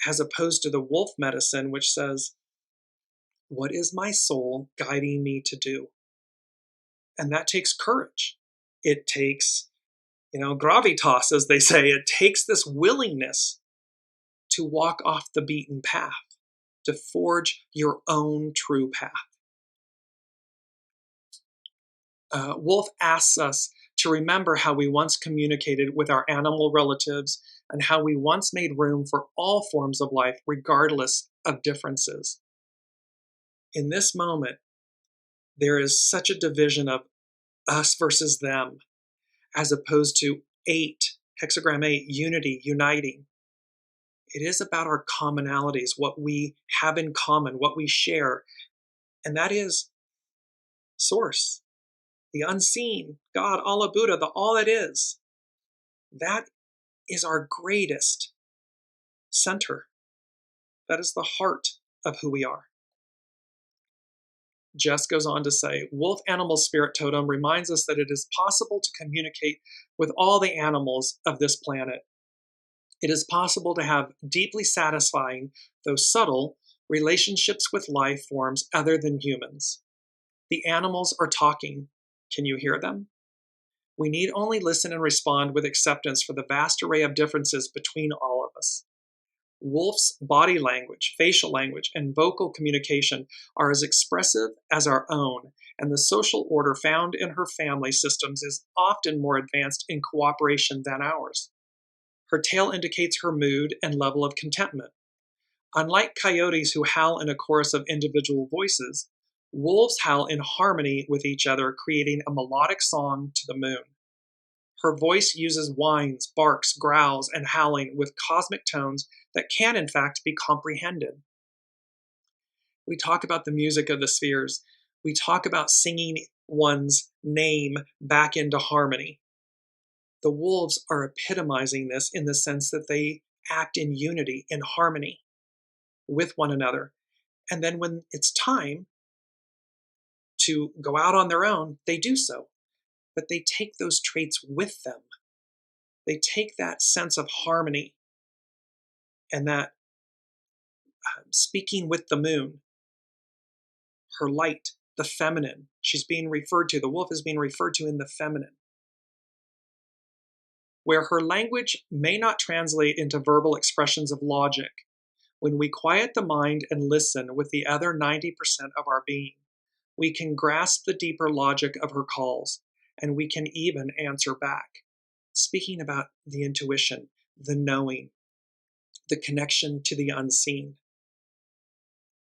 as opposed to the wolf medicine, which says, what is my soul guiding me to do? And that takes courage. It takes, gravitas, as they say. It takes this willingness to walk off the beaten path, to forge your own true path. Wolf asks us to remember how we once communicated with our animal relatives and how we once made room for all forms of life, regardless of differences. In this moment, there is such a division of us versus them, as opposed to hexagram 8, unity, uniting. It is about our commonalities, what we have in common, what we share, and that is Source, the unseen, God, Allah, Buddha, the all that is. That is our greatest center. That is the heart of who we are. Jess goes on to say, Wolf Animal Spirit Totem reminds us that it is possible to communicate with all the animals of this planet. It is possible to have deeply satisfying, though subtle, relationships with life forms other than humans. The animals are talking. Can you hear them? We need only listen and respond with acceptance for the vast array of differences between all of us. Wolf's body language, facial language, and vocal communication are as expressive as our own, and the social order found in her family systems is often more advanced in cooperation than ours. Her tail indicates her mood and level of contentment. Unlike coyotes who howl in a chorus of individual voices, wolves howl in harmony with each other, creating a melodic song to the moon. Her voice uses whines, barks, growls, and howling with cosmic tones that can, in fact, be comprehended. We talk about the music of the spheres. We talk about singing one's name back into harmony. The wolves are epitomizing this in the sense that they act in unity, in harmony with one another. And then when it's time to go out on their own, they do so. But they take those traits with them. They take that sense of harmony and that speaking with the moon, her light, the feminine. She's being referred to, the wolf is being referred to in the feminine. Where her language may not translate into verbal expressions of logic, when we quiet the mind and listen with the other 90% of our being, we can grasp the deeper logic of her calls, and we can even answer back. Speaking about the intuition, the knowing, the connection to the unseen.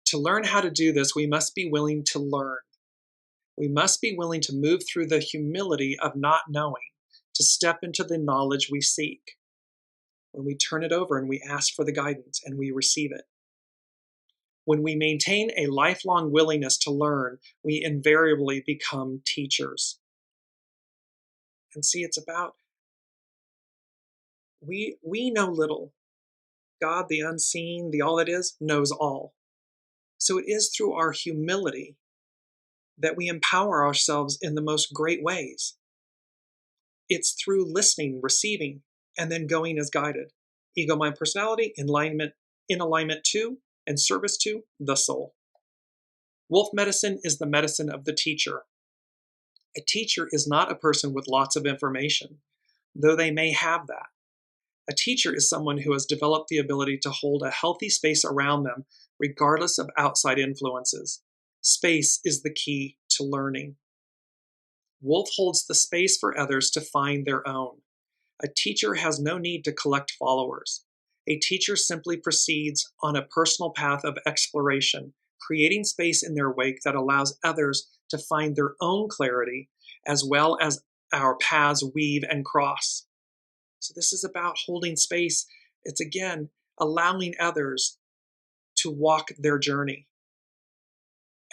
To learn how to do this, we must be willing to learn. We must be willing to move through the humility of not knowing, to step into the knowledge we seek. When we turn it over and we ask for the guidance and we receive it. When we maintain a lifelong willingness to learn, we invariably become teachers. And see, it's about, we know little. God, the unseen, the all that is, knows all. So it is through our humility that we empower ourselves in the most great ways. It's through listening, receiving, and then going as guided. Ego, mind, personality, in alignment to, and service to the soul. Wolf medicine is the medicine of the teacher. A teacher is not a person with lots of information, though they may have that. A teacher is someone who has developed the ability to hold a healthy space around them, regardless of outside influences. Space is the key to learning. Wolf holds the space for others to find their own. A teacher has no need to collect followers. A teacher simply proceeds on a personal path of exploration, creating space in their wake that allows others to find their own clarity, as well as our paths weave and cross. So this is about holding space. It's again, allowing others to walk their journey.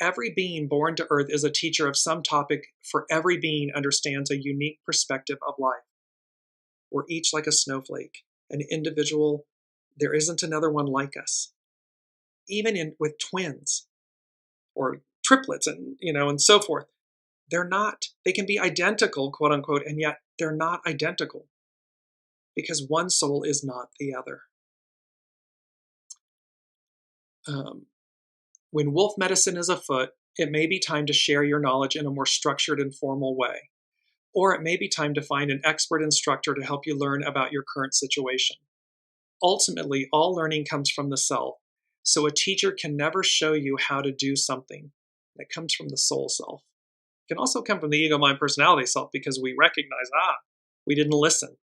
Every being born to earth is a teacher of some topic, for every being understands a unique perspective of life. We're each like a snowflake, an individual. There isn't another one like us. Even with twins or triplets and so forth, they're not, they can be identical, quote unquote, and yet they're not identical because one soul is not the other. When wolf medicine is afoot, it may be time to share your knowledge in a more structured and formal way. Or it may be time to find an expert instructor to help you learn about your current situation. Ultimately, all learning comes from the self, so a teacher can never show you how to do something. That comes from the soul self. It can also come from the ego, mind, personality self because we recognize, we didn't listen.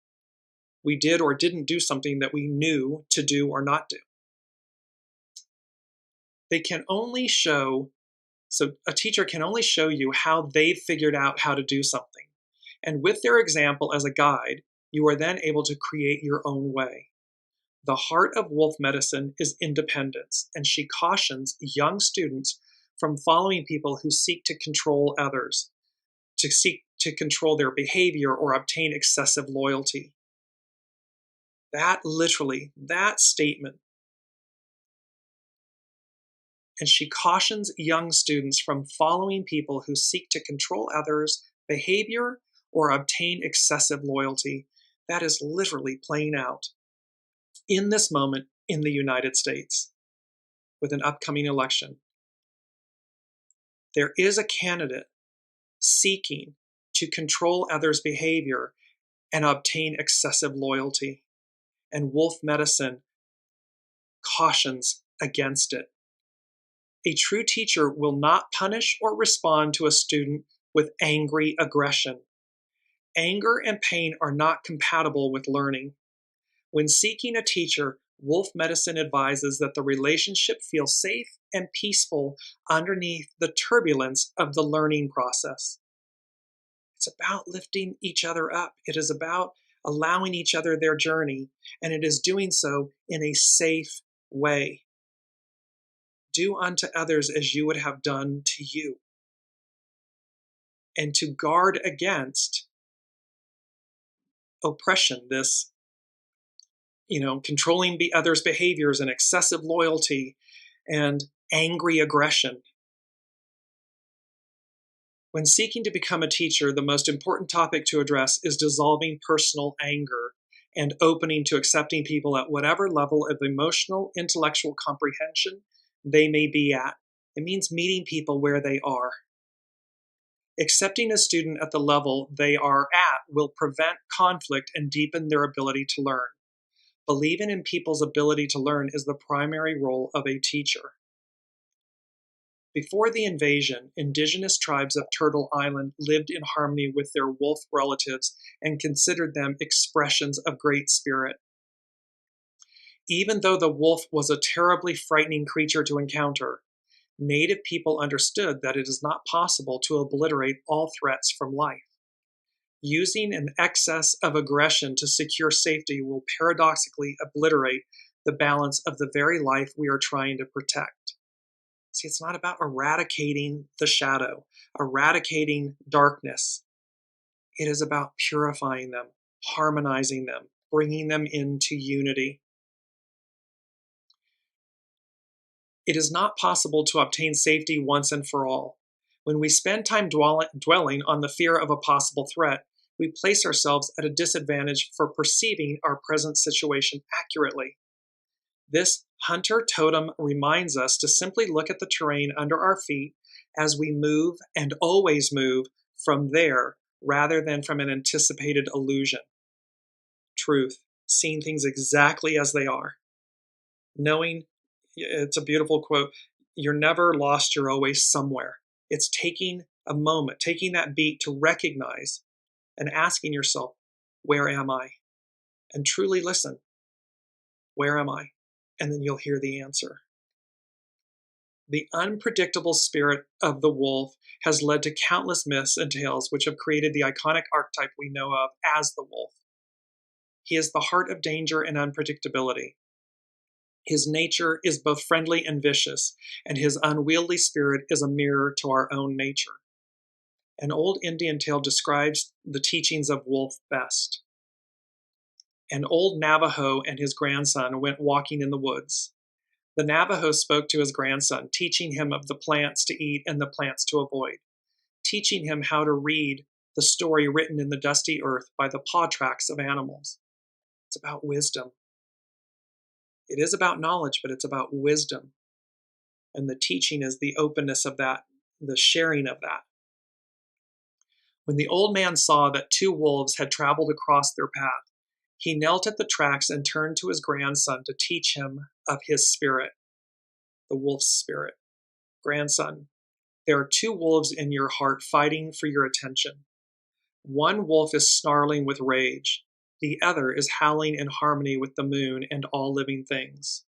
We did or didn't do something that we knew to do or not do. They can only show, so a teacher can only show you how they've figured out how to do something. And with their example as a guide, you are then able to create your own way. The heart of wolf medicine is independence, and she cautions young students from following people who seek to control others, to seek to control their behavior or obtain excessive loyalty. That literally, that statement. And she cautions young students from following people who seek to control others' behavior or obtain excessive loyalty. That is literally playing out in this moment in the United States with an upcoming election. There is a candidate seeking to control others' behavior and obtain excessive loyalty. And wolf medicine cautions against it. A true teacher will not punish or respond to a student with angry aggression. Anger and pain are not compatible with learning. When seeking a teacher, wolf medicine advises that the relationship feel safe and peaceful underneath the turbulence of the learning process. It's about lifting each other up. It is about allowing each other their journey, and it is doing so in a safe way. Do unto others as you would have done to you. And to guard against oppression, this, controlling the others' behaviors and excessive loyalty and angry aggression. When seeking to become a teacher, the most important topic to address is dissolving personal anger and opening to accepting people at whatever level of emotional, intellectual comprehension they may be at. It means meeting people where they are. Accepting a student at the level they are at will prevent conflict and deepen their ability to learn. Believing in people's ability to learn is the primary role of a teacher. Before the invasion, indigenous tribes of Turtle Island lived in harmony with their wolf relatives and considered them expressions of great spirit. Even though the wolf was a terribly frightening creature to encounter, Native people understood that it is not possible to obliterate all threats from life. Using an excess of aggression to secure safety will paradoxically obliterate the balance of the very life we are trying to protect. See, it's not about eradicating the shadow, eradicating darkness. It is about purifying them, harmonizing them, bringing them into unity. It is not possible to obtain safety once and for all. When we spend time dwelling on the fear of a possible threat, we place ourselves at a disadvantage for perceiving our present situation accurately. This hunter totem reminds us to simply look at the terrain under our feet as we move and always move from there rather than from an anticipated illusion. Truth, seeing things exactly as they are. Knowing, it's a beautiful quote, you're never lost, you're always somewhere. It's taking a moment, taking that beat to recognize and asking yourself, where am I? And truly listen, where am I? And then you'll hear the answer. The unpredictable spirit of the wolf has led to countless myths and tales which have created the iconic archetype we know of as the wolf. He is the heart of danger and unpredictability. His nature is both friendly and vicious, and his unwieldy spirit is a mirror to our own nature. An old Indian tale describes the teachings of wolf best. An old Navajo and his grandson went walking in the woods. The Navajo spoke to his grandson, teaching him of the plants to eat and the plants to avoid, teaching him how to read the story written in the dusty earth by the paw tracks of animals. It's about wisdom. It is about knowledge, but it's about wisdom. And the teaching is the openness of that, the sharing of that. When the old man saw that two wolves had traveled across their path, he knelt at the tracks and turned to his grandson to teach him of his spirit, the wolf's spirit. Grandson, there are two wolves in your heart fighting for your attention. One wolf is snarling with rage. The other is howling in harmony with the moon and all living things.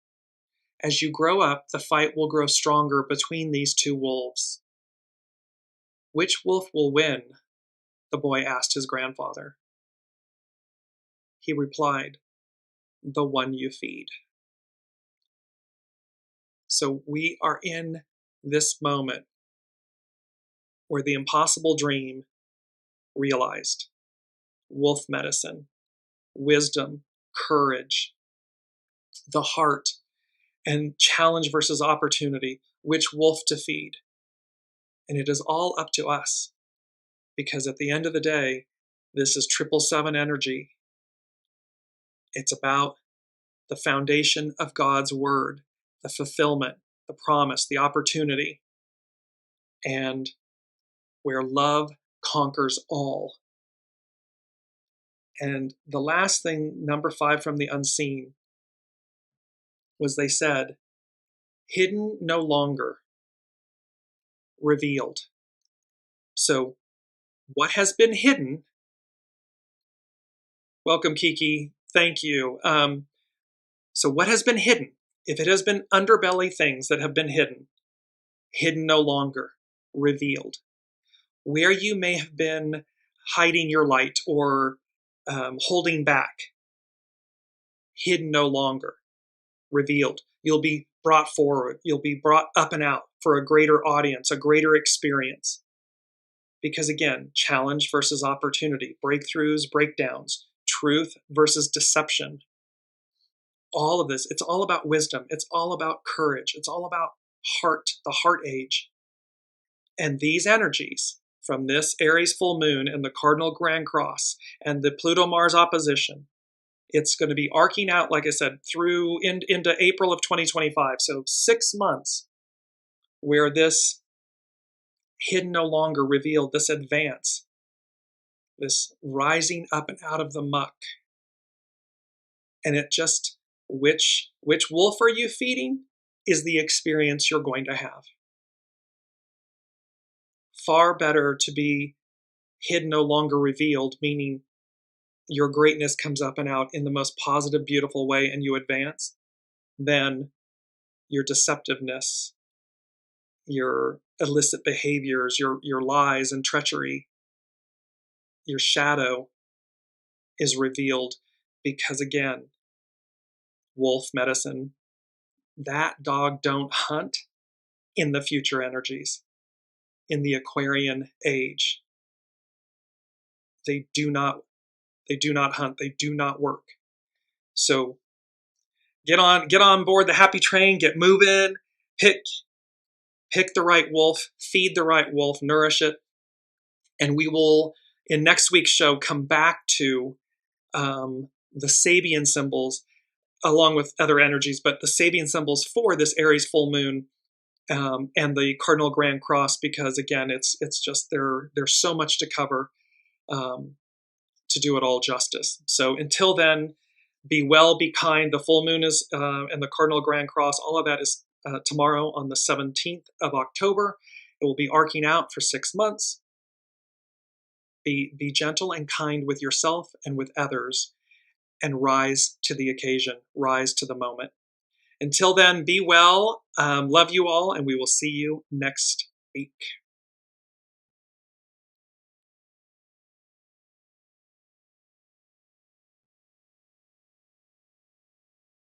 As you grow up, the fight will grow stronger between these two wolves. Which wolf will win? The boy asked his grandfather. He replied, the one you feed. So we are in this moment where the impossible dream realized. Wolf medicine, wisdom, courage, the heart, and challenge versus opportunity, which wolf to feed. And it is all up to us, because at the end of the day, this is 777 energy. It's about the foundation of God's word, the fulfillment, the promise, the opportunity, and where love conquers all. And the last thing, number 5 from the unseen, was they said, hidden no longer, revealed. So what has been hidden, welcome Kiki, thank you. So what has been hidden? If it has been underbelly things that have been hidden no longer, revealed. Where you may have been hiding your light or holding back. Hidden no longer, revealed. You'll be brought forward. You'll be brought up and out for a greater audience, a greater experience. Because again, challenge versus opportunity, breakthroughs, breakdowns, truth versus deception. All of this, it's all about wisdom. It's all about courage. It's all about heart, the heart age. And these energies from this Aries full moon and the cardinal grand cross and the Pluto-Mars opposition, it's going to be arcing out, like I said, through into April of 2025. So 6 months where this hidden no longer, revealed, this advance, this rising up and out of the muck. And it just, which wolf are you feeding is the experience you're going to have. Far better to be hidden no longer, revealed, meaning your greatness comes up and out in the most positive, beautiful way and you advance, than your deceptiveness, your illicit behaviors, your lies and treachery, your shadow is revealed. Because again, wolf medicine, that dog don't hunt in the future energies, in the Aquarian age. They do not hunt, they do not work. So get on board the happy train, get moving, pick the right wolf, feed the right wolf, nourish it. And we will, in next week's show, come back to the SABIAN symbols along with other energies, but the SABIAN symbols for this Aries full moon and the cardinal grand cross, because again, it's just there's so much to cover to do it all justice. So until then, be well, be kind. The full moon is and the cardinal grand cross, all of that is tomorrow on the 17th of October. It will be arcing out for 6 months. Be gentle and kind with yourself and with others, and rise to the occasion, rise to the moment. Until then, be well, love you all, and we will see you next week.